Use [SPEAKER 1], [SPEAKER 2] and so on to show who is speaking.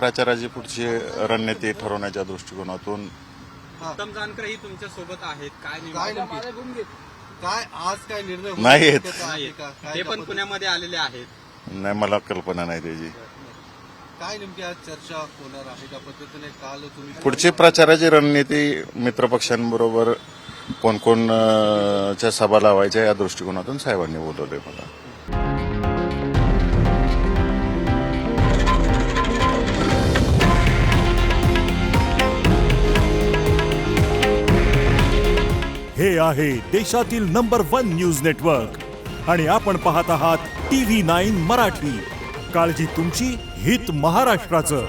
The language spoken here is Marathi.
[SPEAKER 1] प्रचाराची पुढची रणनीती ठरवण्याच्या दृष्टिकोनातून
[SPEAKER 2] उत्तम जानकर ही तुमच्या सोबत आहेत. काय
[SPEAKER 3] काय आज काय निर्णय होऊ
[SPEAKER 1] नाही येत.
[SPEAKER 3] शक्यता आहे का? काय
[SPEAKER 2] ते पण पुण्यामध्ये आलेले आहेत.
[SPEAKER 1] नाही, मला कल्पना नाही त्याची.
[SPEAKER 3] काय नेमकी आज चर्चा होणार आहे त्या पद्धतीने काल तुम्ही
[SPEAKER 1] पुढची प्रचाराची रणनीती मित्रपक्षांबरोबर कोण च्या सभा लावायच्या या दृष्टिकोनातून साहेबांनी बोलवले मला.
[SPEAKER 4] हे आहे देशातील नंबर 1 न्यूज नेटवर्क आणि आपण पाहत आहात TV9 मराठी. काळजी तुमची, हित महाराष्ट्राचं.